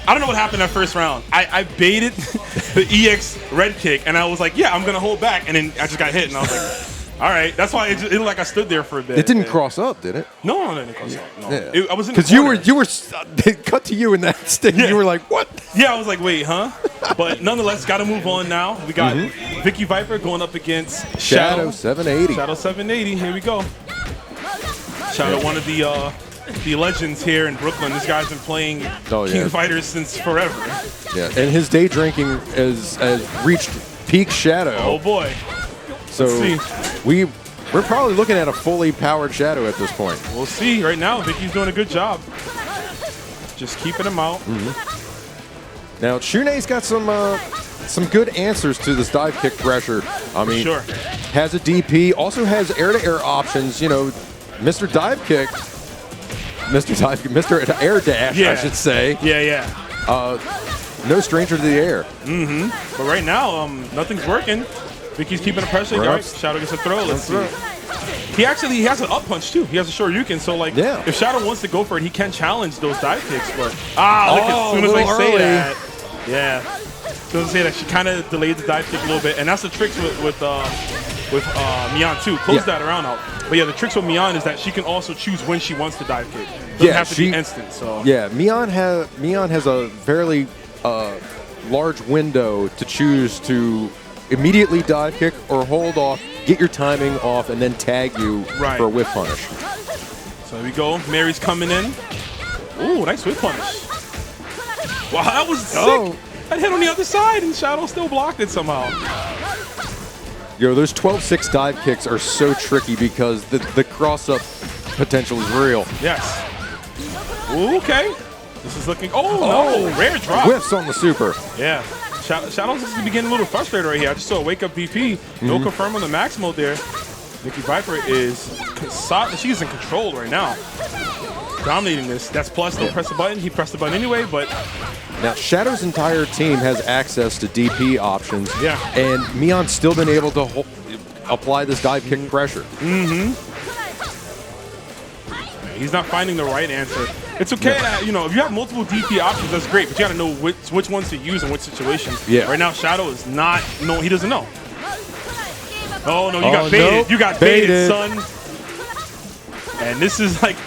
I don't know what happened that first round. I baited the EX red kick, and I was like, yeah, I'm going to hold back. And then I just got hit, and I was like, all right. That's why it looked like I stood there for a bit. It didn't cross up, did it? No, it didn't cross up. No. Yeah. I was in the corner. Because you were they cut to you in that stick, and you were like, what? Yeah, I was like, wait, huh? But nonetheless, got to move on now. We got VickiViper going up against Shadow780. Shadow780, here we go. Shadow, one of the legends here in Brooklyn. This guy's been playing King of Fighters since forever. Yeah, and his day drinking has reached peak Shadow. Oh boy. So we're probably looking at a fully powered Shadow at this point. We'll see. Right now, Vicky's doing a good job. Just keeping him out. Now, Shune's got some good answers to this dive kick pressure. I mean, has a DP, also has air-to-air options. You know, Mr. Dive Kick, Mr. Air Dash, I should say. No stranger to the air. But right now, nothing's working. Vicky's keeping the pressure. Right. Shadow gets a throw. Let's see. He has an up punch too. He has a short Ryuken, so like if Shadow wants to go for it, he can challenge those dive kicks. But look, as soon as I say that, as soon as I say that, she kind of delayed the dive kick a little bit, and that's the tricks with Mian too. Close that around out. But yeah, the tricks with Mian is that she can also choose when she wants to dive kick. Doesn't have to be instant. So Mian has a fairly large window to choose to immediately dive kick or hold off, get your timing off, and then tag you for a whiff punish. So here we go. Mary's coming in. Ooh, nice whiff punish. Wow, that was sick. That hit on the other side, and Shadow still blocked it somehow. Yo, those 12-6 dive kicks are so tricky because the cross-up potential is real. Yes. Ooh, okay. This is looking. No, rare drop. Whiffs on the super. Yeah. Shadow's is getting a little frustrated right here. I just saw a wake-up DP. No confirm on the max mode there. VickiViper she's in control right now. Dominating this. That's plus. Don't press the button. He pressed the button anyway, but... Now, Shadow's entire team has access to DP options. And Mian's still been able to apply this dive kick pressure. He's not finding the right answer. It's okay that, you know, if you have multiple DP options, that's great, but you got to know which ones to use in which situations. Right now, Shadow is not, he doesn't know. Oh, no, you got baited. You got baited, son. And this is what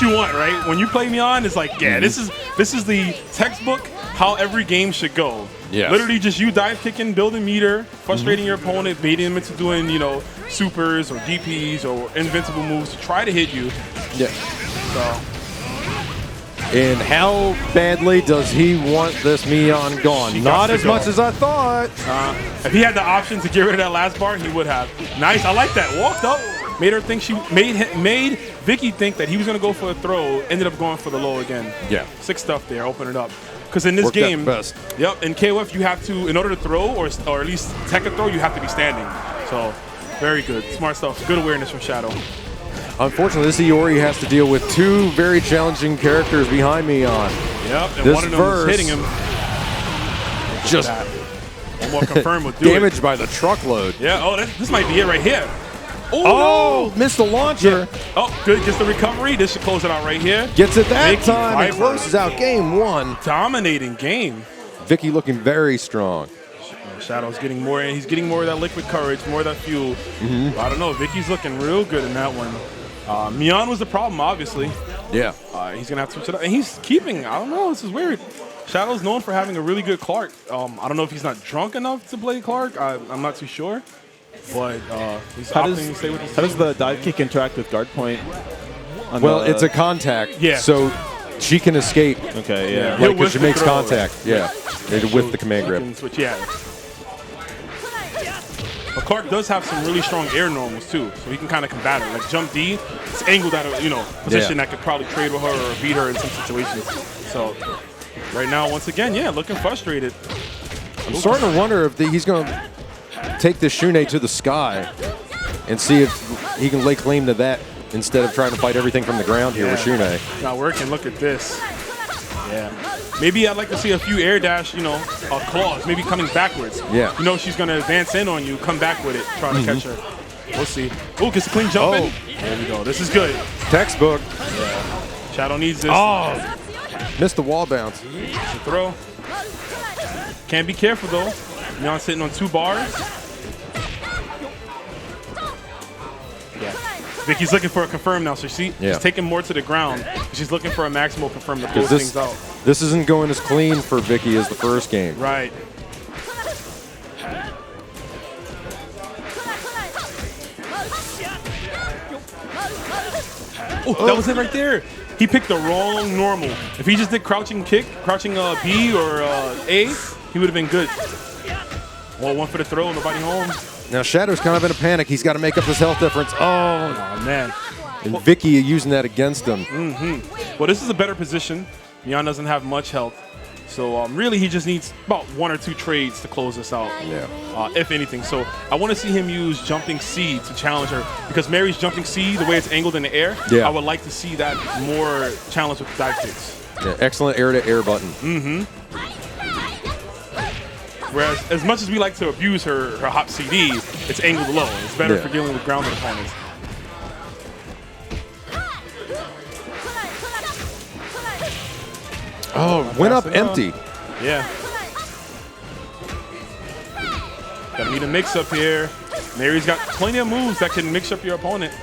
you want, right? When you play Mian, it's like, this is the textbook how every game should go. Literally just you dive kicking, building meter, frustrating your opponent, baiting him into doing, you know, supers or DPs or invincible moves to try to hit you. So. And how badly does he want this Mian gone? Not as much as I thought. If he had the option to get rid of that last bar, he would have. Nice, I like that. Walked up, made her think made Vicky think that he was gonna go for a throw. Ended up going for the low again. Sick stuff there. Open it up. Because in this game, in KOF, you have to, in order to throw or at least tech a throw, you have to be standing. So, very good, smart stuff. Good awareness from Shadow. Unfortunately, this Iori has to deal with two very challenging characters behind Mian. And one of them is hitting him. Just one more confirm would do damaged by the truckload. This might be it right here. Oh, missed the launcher. Good, gets the recovery. This should close it out right here. Gets it that time and closes out game one. Dominating game. Vicky looking very strong. Shadow's getting more, and he's getting more of that liquid courage, more of that fuel. I don't know, Vicky's looking real good in that one. Mian was the problem, obviously. He's going to have to switch it up. And he's keeping, I don't know, this is weird. Shadow's known for having a really good Clark. I don't know if he's not drunk enough to play Clark. I'm not too sure. But he's opting to stay with his team. How does the dive kick interact with guard point? Well, it's a contact. So she can escape. Because she makes contact. With the command grip. But Clark does have some really strong air normals too, so he can kind of combat it. Like jump D, it's angled at a position that could probably trade with her or beat her in some situations. So right now, once again, looking frustrated. I'm starting to wonder if he's going to take this Shune to the sky and see if he can lay claim to that instead of trying to fight everything from the ground here with Shune. Not working. Look at this. Maybe I'd like to see a few air dash, claws, maybe coming backwards. She's going to advance in on you, come back with it, try to catch her. We'll see. Oh, gets a clean jump in. There we go. This is good. Textbook. Shadow needs this. Missed the wall bounce. The throw. Can't be careful, though. Mion sitting on 2 bars. Yeah. Vicky's looking for a confirm now, so she's taking more to the ground. She's looking for a maximal confirm to close things out. This isn't going as clean for Vicky as the first game. Right. Oh, that was it right there. He picked the wrong normal. If he just did crouching kick, crouching B or A, he would have been good. Well, one for the throw, nobody home. Now Shadow's kind of in a panic. He's got to make up this health difference. Oh man. And Vicky using that against him. Well, this is a better position. Mion doesn't have much health. So really, he just needs about 1 or 2 trades to close this out, if anything. So I want to see him use jumping C to challenge her, because Mary's jumping C, the way it's angled in the air, I would like to see that more challenged with dive kicks. Yeah, excellent air-to-air button. Whereas, as much as we like to abuse her hop CD, it's angled low. It's better for dealing with grounded opponents. Oh, went up empty. Yeah. Gotta need a mix-up here. Mary's got plenty of moves that can mix up your opponent.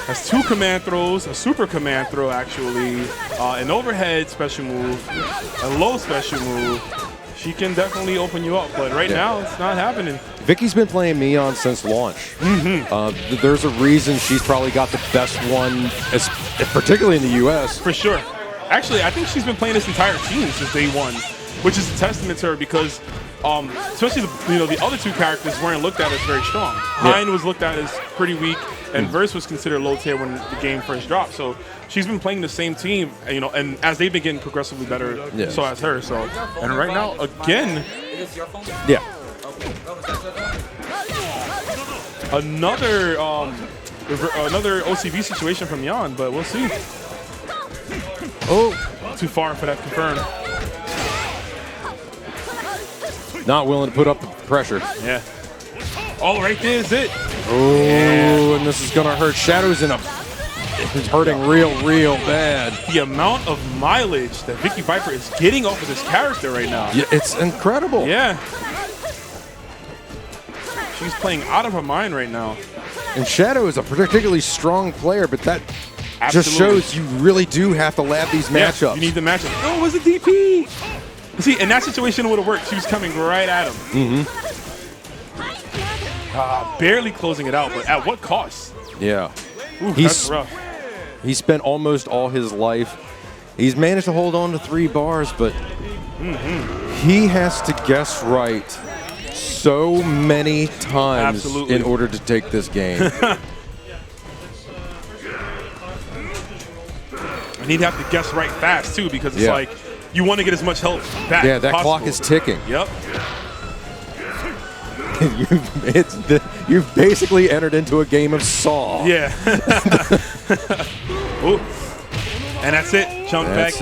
Has 2 command throws, a super command throw actually, an overhead special move, a low special move. She can definitely open you up, but right now it's not happening. Vicky's been playing Mion since launch. There's a reason she's probably got the best one, particularly in the U.S. For sure. Actually, I think she's been playing this entire team since day 1, which is a testament to her because, especially the other 2 characters weren't looked at as very strong. Hein was looked at as pretty weak, and Verse was considered low tier when the game first dropped. So she's been playing the same team, and as they've been getting progressively better, so has her. So, and right now, again, another OCV situation from Mion, but we'll see. Oh, too far for that confirm. Not willing to put up the pressure. Yeah. Oh, right there is it. Oh, and this is going to hurt. Shadow's it's hurting real bad. The amount of mileage that VickiViper is getting off of this character right now. Yeah, it's incredible. Yeah. She's playing out of her mind right now. And Shadow is a particularly strong player, but that just shows you really do have to lab these matchups. You need the matchup. Oh, it was a DP. See, in that situation, it would have worked. She was coming right at him. Barely closing it out, but at what cost? Yeah. Ooh, that's rough. He spent almost all his life. He's managed to hold on to 3 bars, but he has to guess right so many times in order to take this game. And he'd have to guess right fast, too, because it's like you want to get as much health back as that possible. clock is ticking. Yep. You've basically entered into a game of Saw. Yeah. Ooh. And that's it. Jump back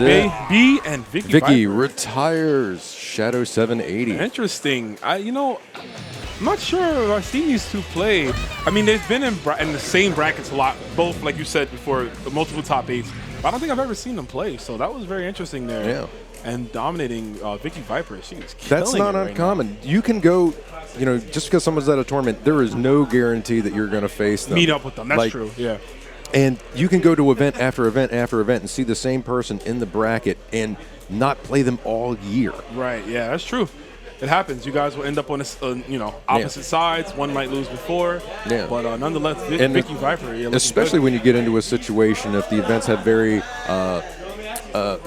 B and Vicky retires Shadow780. Interesting. I'm not sure I've seen these 2 play. I mean, they've been in the same brackets a lot, both, like you said before, multiple top 8s. But I don't think I've ever seen them play, so that was very interesting there. Yeah. And dominating VickiViper. She's killing That's not uncommon. Right, you can go, just because someone's at a tournament, there is no guarantee that you're going to face them. Meet up with them. That's true. Yeah. And you can go to event after event after event and see the same person in the bracket and not play them all year. Right. Yeah, that's true. It happens. You guys will end up on opposite sides. One might lose before. Yeah. But nonetheless, VickiViper. Especially when you get into a situation if the events have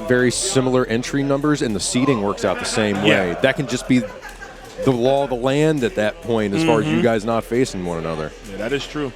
very similar entry numbers and the seeding works out the same way. That can just be the law of the land at that point as far as you guys not facing one another. Yeah, that is true.